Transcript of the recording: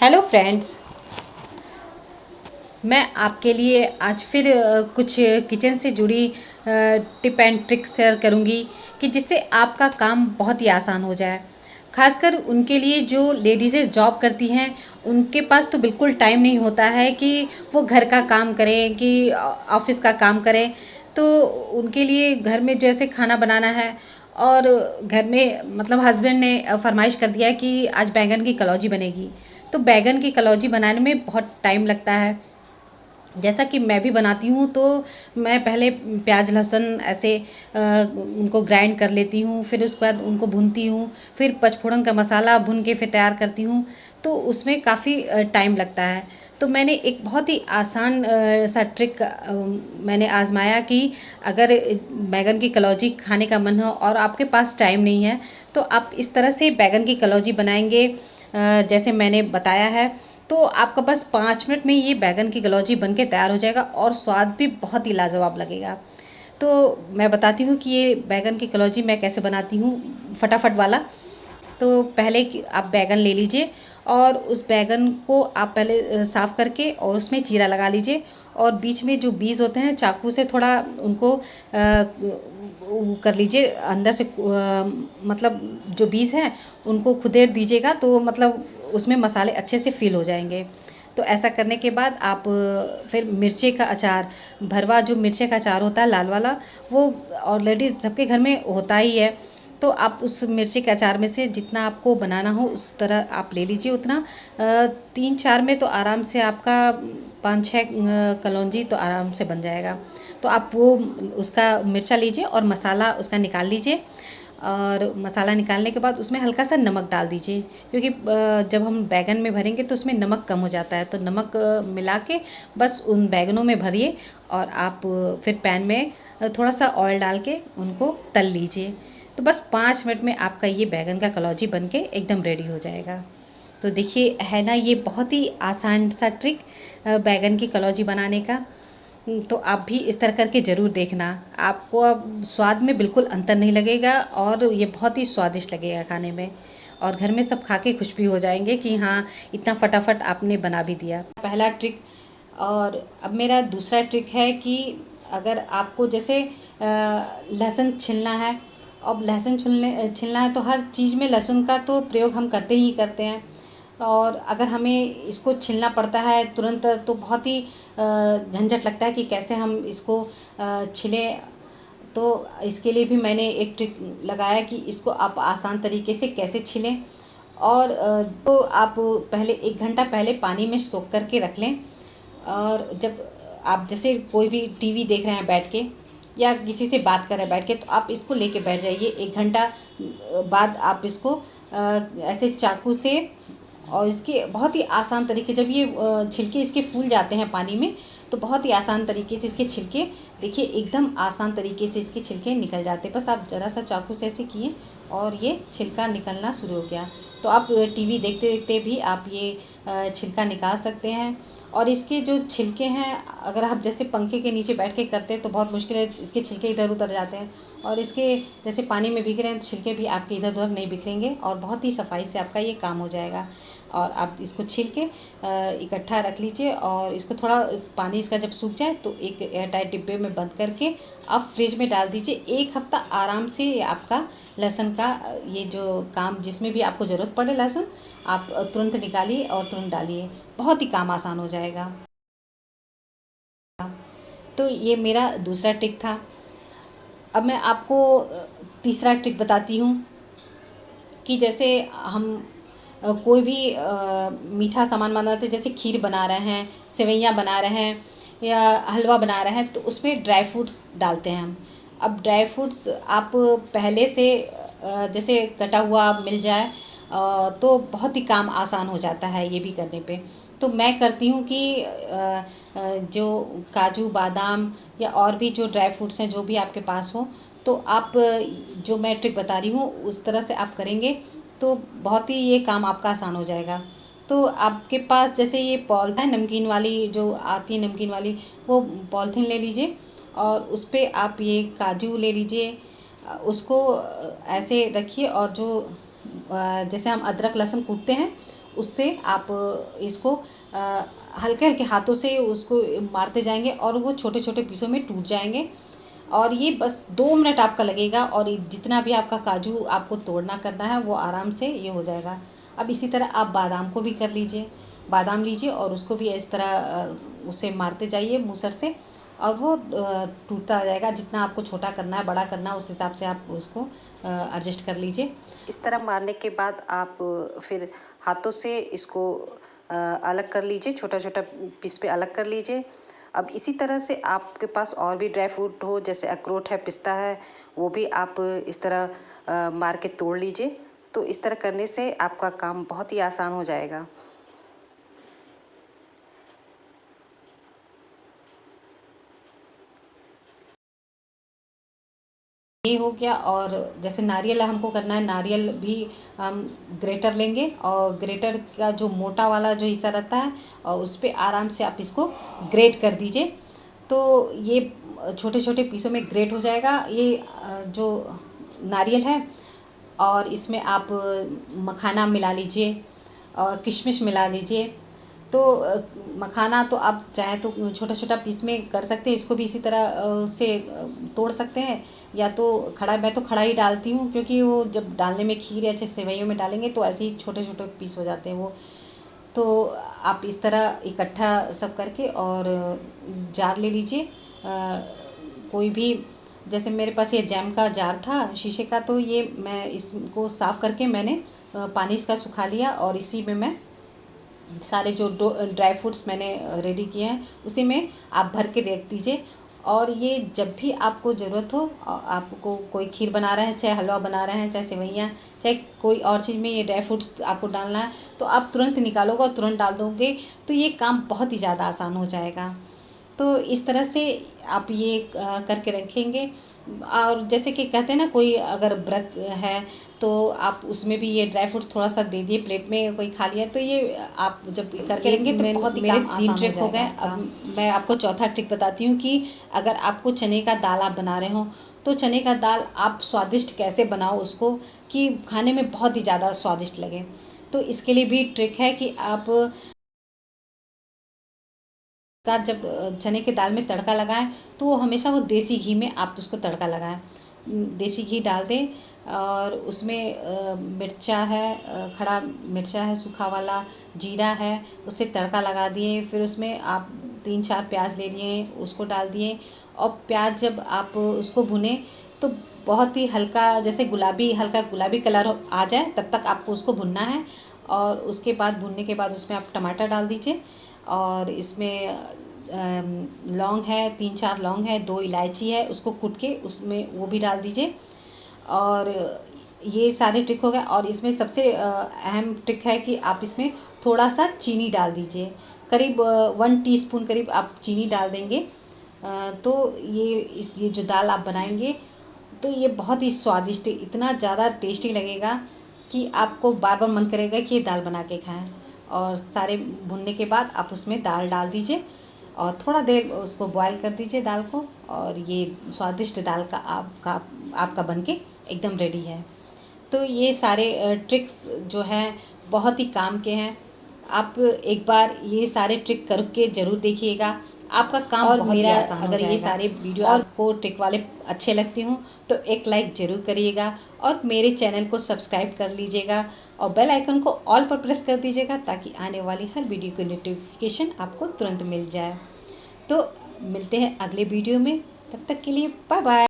Hello friends. मैं आपके लिए आज फिर कुछ किचन से जुड़ी टिप एंड ट्रिक शेयर करूंगी कि जिससे आपका काम बहुत ही आसान हो जाए। खासकर उनके लिए जो लेडीज़ें जॉब करती हैं, उनके पास तो बिल्कुल टाइम नहीं होता है कि वो घर का काम करें कि ऑफिस का काम करें। तो उनके लिए घर में जैसे खाना बनाना है और घर में मतलब हस्बैंड ने फरमाइश कर दिया कि आज बैंगन की कलौजी बनेगी। तो बैंगन की कलौजी बनाने में बहुत टाइम लगता है। जैसा कि मैं भी बनाती हूँ तो मैं पहले प्याज लहसुन ऐसे उनको ग्राइंड कर लेती हूँ, फिर उसके बाद उनको भूनती हूँ, फिर पचफोड़न का मसाला भून के फिर तैयार करती हूँ। तो उसमें काफ़ी टाइम लगता है। तो मैंने एक बहुत ही आसान सा ट्रिक मैंने आजमाया कि अगर बैगन की कलौजी खाने का मन हो और आपके पास टाइम नहीं है, तो आप इस तरह से बैगन की कलौजी बनाएंगे जैसे मैंने बताया है। तो आपका बस 5 मिनट में ये बैगन की कलौजी बन के तैयार हो जाएगा और स्वाद भी बहुत ही लाजवाब लगेगा। तो मैं बताती हूँ कि ये बैगन की कलौजी मैं कैसे बनाती हूँ फटाफट वाला। तो पहले आप बैगन ले लीजिए और उस बैगन को आप पहले साफ़ करके और उसमें चीरा लगा लीजिए और बीच में जो बीज होते हैं चाकू से थोड़ा उनको वो कर लीजिए अंदर से मतलब जो बीज हैं उनको खुदेड़ दीजिएगा, तो मतलब उसमें मसाले अच्छे से फिल हो जाएंगे। तो ऐसा करने के बाद आप फिर मिर्ची का अचार, भरवा जो मिर्ची का अचार होता है लाल वाला, वो ऑलरेडी सबके घर में होता ही है। तो आप उस मिर्ची के अचार में से जितना आपको बनाना हो उस तरह आप ले लीजिए उतना। 3-4 में तो आराम से आपका 5-6 कलौंजी तो आराम से बन जाएगा। तो आप वो उसका मिर्चा लीजिए और मसाला उसका निकाल लीजिए और मसाला निकालने के बाद उसमें हल्का सा नमक डाल दीजिए, क्योंकि जब हम बैगन में भरेंगे तो उसमें नमक कम हो जाता है। तो नमक मिला के बस उन बैगनों में भरिए और आप फिर पैन में थोड़ा सा ऑयल डाल के उनको तल लीजिए। तो बस 5 मिनट में आपका ये बैगन का कलौजी बन के एकदम रेडी हो जाएगा। तो देखिए है ना, ये बहुत ही आसान सा ट्रिक बैगन की कलौजी बनाने का। तो आप भी इस तरह करके ज़रूर देखना, आपको अब स्वाद में बिल्कुल अंतर नहीं लगेगा और ये बहुत ही स्वादिष्ट लगेगा खाने में। और घर में सब खा के खुश भी हो जाएंगे कि हाँ, इतना फटाफट आपने बना भी दिया। पहला ट्रिक। और अब मेरा दूसरा ट्रिक है कि अगर आपको जैसे लहसुन छिलना है, अब लहसुन छिलना है तो हर चीज़ में लहसुन का तो प्रयोग हम करते ही करते हैं। और अगर हमें इसको छीलना पड़ता है तुरंत तो बहुत ही झंझट लगता है कि कैसे हम इसको छिलें। तो इसके लिए भी मैंने एक ट्रिक लगाया कि इसको आप आसान तरीके से कैसे छिलें। और तो आप पहले 1 घंटा पहले पानी में सोख करके रख लें। और जब आप जैसे कोई भी टीवी देख रहे हैं बैठ के या किसी से बात कर रहे हैं बैठ के, तो आप इसको लेके बैठ जाइए। 1 घंटा बाद आप इसको ऐसे चाकू से, और इसके बहुत ही आसान तरीके, जब ये छिलके इसके फूल जाते हैं पानी में तो बहुत ही आसान तरीके से इसके छिलके, देखिए एकदम आसान तरीके से इसके छिलके निकल जाते हैं। बस आप ज़रा सा चाकू से ऐसे किए और ये छिलका निकलना शुरू हो गया। तो आप टीवी देखते देखते भी आप ये छिलका निकाल सकते हैं। और इसके जो छिलके हैं, अगर आप जैसे पंखे के नीचे बैठ के करते हैं तो बहुत मुश्किल है, इसके छिलके इधर उधर जाते हैं। और इसके जैसे पानी में बिखरे हैं तो छिलके भी आपके इधर उधर नहीं बिखरेंगे और बहुत ही सफाई से आपका ये काम हो जाएगा। और आप इसको छील के इकट्ठा रख लीजिए और इसको थोड़ा पानी इसका जब सूख जाए तो एक एयरटाइट डिब्बे में बंद करके आप फ्रिज में डाल दीजिए। 1 हफ्ता आराम से ये आपका लहसुन का ये जो काम, जिसमें भी आपको ज़रूरत पड़े लहसुन, आप तुरंत निकालिए और तुरंत डालिए, बहुत ही काम आसान हो जाएगा। तो ये मेरा दूसरा ट्रिक था। अब मैं आपको तीसरा ट्रिक बताती हूँ कि जैसे हम कोई भी मीठा सामान बनाते हैं, जैसे खीर बना रहे हैं, सेवइयाँ बना रहे हैं या हलवा बना रहे हैं, तो उसमें ड्राई फ्रूट्स डालते हैं हम। अब ड्राई फ्रूट्स आप पहले से जैसे कटा हुआ मिल जाए तो बहुत ही काम आसान हो जाता है ये भी करने पे। तो मैं करती हूँ कि जो काजू बादाम या और भी जो ड्राई फ्रूट्स हैं जो भी आपके पास हो, तो आप जो मैं ट्रिक बता रही हूँ उस तरह से आप करेंगे तो बहुत ही ये काम आपका आसान हो जाएगा। तो आपके पास जैसे ये पॉलिथीन नमकीन वाली जो आती है, नमकीन वाली, वो पॉलिथीन ले लीजिए और उस पर आप ये काजू ले लीजिए, उसको ऐसे रखिए और जो जैसे हम अदरक लहसुन कूटते हैं उससे आप इसको हल्के हल्के हाथों से उसको मारते जाएंगे और वो छोटे छोटे पीसों में टूट जाएंगे। और ये बस 2 मिनट आपका लगेगा और जितना भी आपका काजू आपको तोड़ना करना है वो आराम से ये हो जाएगा। अब इसी तरह आप बादाम को भी कर लीजिए, बादाम लीजिए और उसको भी इस तरह उसे मारते जाइए मूसर से और वो टूटता जाएगा। जितना आपको छोटा करना है बड़ा करना है उस हिसाब से आप उसको एडजस्ट कर लीजिए। इस तरह मारने के बाद आप फिर हाथों से इसको अलग कर लीजिए, छोटा छोटा पीस पे अलग कर लीजिए। अब इसी तरह से आपके पास और भी ड्राई फ्रूट हो, जैसे अखरोट है, पिस्ता है, वो भी आप इस तरह मार के तोड़ लीजिए। तो इस तरह करने से आपका काम बहुत ही आसान हो जाएगा। ये हो गया। और जैसे नारियल हमको करना है, नारियल भी हम ग्रेटर लेंगे और ग्रेटर का जो मोटा वाला जो हिस्सा रहता है और उस पर आराम से आप इसको ग्रेट कर दीजिए। तो ये छोटे छोटे पीसों में ग्रेट हो जाएगा ये जो नारियल है। और इसमें आप मखाना मिला लीजिए और किशमिश मिला लीजिए। तो मखाना तो आप चाहे तो छोटा छोटा पीस में कर सकते हैं, इसको भी इसी तरह से तोड़ सकते हैं। या तो खड़ा, मैं तो खड़ा ही डालती हूँ क्योंकि वो जब डालने में खीर या अच्छे सेवइयों में डालेंगे तो ऐसे ही छोटे छोटे पीस हो जाते हैं वो। तो आप इस तरह इकट्ठा सब करके और जार ले लीजिए कोई भी। जैसे मेरे पास ये जैम का जार था शीशे का, तो ये मैं इसको साफ़ करके मैंने पानी इसका सुखा लिया और इसी में मैं सारे जो ड्राई फ्रूट्स मैंने रेडी किए हैं उसी में आप भर के रख दीजिए। और ये जब भी आपको ज़रूरत हो, आपको कोई खीर बना रहे हैं, चाहे हलवा बना रहे हैं, चाहे सेवइयाँ, चाहे कोई और चीज़ में ये ड्राई फ्रूट्स आपको डालना है, तो आप तुरंत निकालोगे और तुरंत डाल दोगे तो ये काम बहुत ही ज़्यादा आसान हो जाएगा। तो इस तरह से आप ये करके रखेंगे। और जैसे कि कहते हैं ना, कोई अगर व्रत है तो आप उसमें भी ये ड्राई फ्रूट्स थोड़ा सा दे दिए, प्लेट में कोई खा लिया, तो ये आप जब करके रखेंगे तो बहुत ही काम आसान हो जाएगा। 3 ट्रिक हो गए। अब मैं आपको चौथा ट्रिक बताती हूँ कि अगर आपको चने का दाल आप बना रहे हो तो चने का दाल आप स्वादिष्ट कैसे बनाओ उसको कि खाने में बहुत ही ज़्यादा स्वादिष्ट लगे। तो इसके लिए भी ट्रिक है कि आप का जब चने की दाल में तड़का लगाएं तो वो हमेशा वो देसी घी में आप उसको तड़का लगाएं। देसी घी डाल दें और उसमें मिर्चा है, खड़ा मिर्चा है सूखा वाला, जीरा है, उससे तड़का लगा दिए। फिर उसमें आप 3-4 प्याज ले लिए, उसको डाल दिए। और प्याज जब आप उसको भुने तो बहुत ही हल्का, जैसे गुलाबी, हल्का गुलाबी कलर आ जाए तब तक आपको उसको भुनना है। और उसके बाद भुनने के बाद उसमें आप टमाटर डाल दीजिए और इसमें लौंग है, 3-4 लौंग है, 2 इलायची है, उसको कूट के उसमें वो भी डाल दीजिए। और ये सारे ट्रिक हो गए। और इसमें सबसे अहम ट्रिक है कि आप इसमें थोड़ा सा चीनी डाल दीजिए, करीब 1 टीस्पून करीब आप चीनी डाल देंगे। तो ये जो दाल आप बनाएंगे तो ये बहुत ही स्वादिष्ट, इतना ज़्यादा टेस्टी लगेगा कि आपको बार बार मन करेगा कि ये दाल बना के खाएं। और सारे भुनने के बाद आप उसमें दाल डाल दीजिए और थोड़ा देर उसको बॉईल कर दीजिए दाल को, और ये स्वादिष्ट दाल का आपका बनके एकदम रेडी है। तो ये सारे ट्रिक्स जो हैं बहुत ही काम के हैं। आप एक बार ये सारे ट्रिक करके ज़रूर देखिएगा, आपका काम और बहुत ही आसान हो जाएगा। अगर ये सारे वीडियो आपको ट्रिक वाले अच्छे लगते हों तो एक लाइक ज़रूर करिएगा और मेरे चैनल को सब्सक्राइब कर लीजिएगा और बेल आइकन को ऑल पर प्रेस कर दीजिएगा ताकि आने वाली हर वीडियो की नोटिफिकेशन आपको तुरंत मिल जाए। तो मिलते हैं अगले वीडियो में, तब तक के लिए बाय बाय।